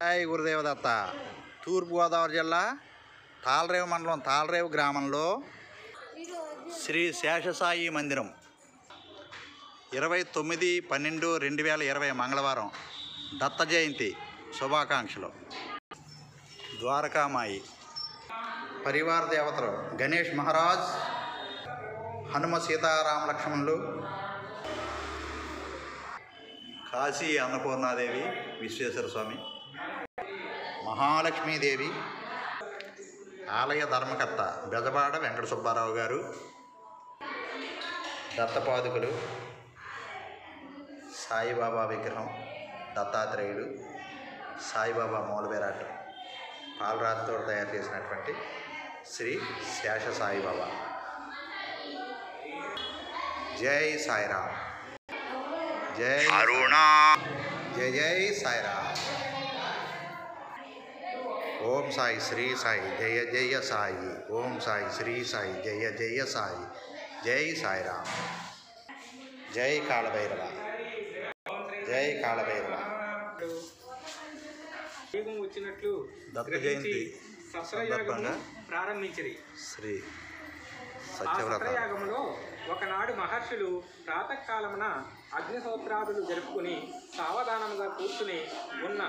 జై గురుదేవదత్త. తూర్పుగోదావరి జిల్లా తాళరేవు మండలం తాళరేవు గ్రామంలో శ్రీ శేషసాయి మందిరం 29/12/2020 మంగళవారం దత్త జయంతి శుభాకాంక్షలు. ద్వారకామాయి పరివార దేవతలు గణేష్ మహారాజ్, హనుమ సీతారామ లక్ష్మణులు, కాశీ అన్నపూర్ణాదేవి, విశ్వేశ్వర స్వామి, మహాలక్ష్మీదేవి, ఆలయ ధర్మకర్త బెజబాడ వెంకట సుబ్బారావు గారు, దత్తపాదుకులు, సాయిబాబా విగ్రహం, దత్తాత్రేయుడు, సాయిబాబా మూలబెరాట్ పాలరాతితో తయారు చేసినటువంటి శ్రీ శేష సాయిబాబా. జై సాయిరామ్. జై అరుణా. జై జై సాయిరామ్. ఓం సాయి శ్రీ సాయి జయ జయ సాయి. ఓం సాయి శ్రీ సాయి జయ జయ సాయి. జై సాయిరామ్. జై కాళభైరవ. జై కాళభైరవ. వచ్చినట్లు దత్త జయంతి సందర్భంగా ప్రారంభించింది. శ్రీ సత్యవ్రతయాగంలో ఒకనాడు మహర్షులు ప్రాతకాలమున అగ్నిహోత్రాదులు జరుపుకుని సావధానముగా కూర్చుని ఉన్న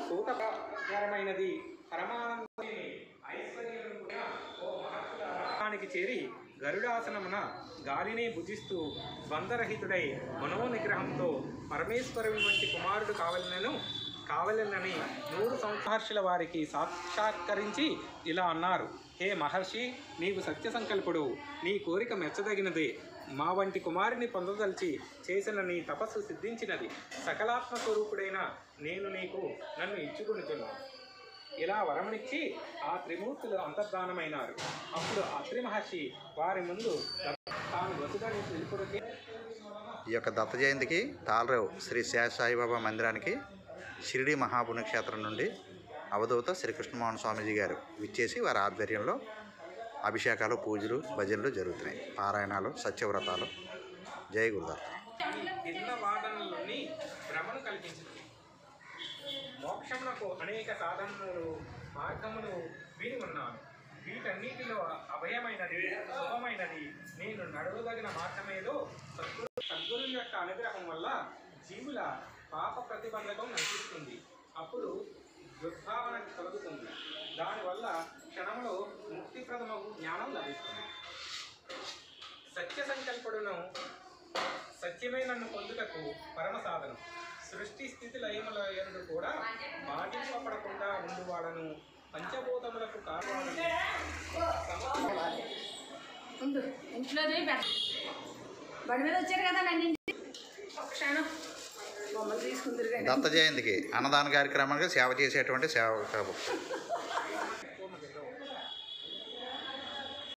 సూతకరమైనది పరమానందమైన ఐశ్వర్యానికి చేరి గరుడాసనమున గాలిని భుజిస్తూ ద్వంద్వరహితుడై మనోనిగ్రహంతో పరమేశ్వరుని వంటి కుమారుడు కావాలనని 100 సంవత్సరాల వారికి సాక్షాత్కరించి ఇలా అన్నారు: హే మహర్షి, నీవు సత్య సంకల్పుడు, నీ కోరిక మెచ్చదగినదే. మా వంటి కుమారుని పొందదలిచి చేసిన నీ తపస్సు సిద్ధించినది. సకలాత్మ స్వరూపుడైన నేను నీకు నన్ను ఇచ్చుకొనుచున్నాను. ఇలా వరమనిచ్చి ఆ త్రిమూర్తులు అంతర్ధానమైనారు. అప్పుడు అత్రి మహర్షి వారి ముందు తాను వసుదని తెలుపుడికి ఈ యొక్క దత్త జయంతికి తాళరేవు శ్రీ శేష సాయిబాబా మందిరానికి షిరిడి మహాపుణ్యక్షేత్రం నుండి అవధూత శ్రీకృష్ణమోహన్ స్వామీజీ గారు విచ్చేసి వారి ఆధ్వర్యంలో అభిషేకాలు, పూజలు, భజనలు జరుగుతున్నాయి. పారాయణాలు, సత్యవ్రతాలు. జై గురుదత్త. వాదనలోని భ్రమను కల్పించింది. మోక్షమునకు అనేక సాధనలు, మార్గములు వీడి ఉన్నాను. వీటన్నిటిలో అభయమైనది, శుభమైనది నేను నడవదగిన మార్గమేదో సద్గురు యొక్క అనుగ్రహం వల్ల జీవుల పాప ప్రతిబంధకం నశిస్తుంది. అప్పుడు దుర్భావన కలుగుతుంది. దానివల్ల క్షణంలో ముక్తిప్రదమగు జ్ఞానం లభిస్తుంది. సత్య సంకల్పుడును సత్యమైనను పొందుటకు పరమ సాధనం. సృష్టి స్థితి లయముల యందు కూడా బాధింపబడకుండా ఉండువాడను, పంచభూతములకు కారణాలను దత్త జయంతికి అన్నదాన కార్యక్రమానికి సేవ చేసేటువంటి సేవ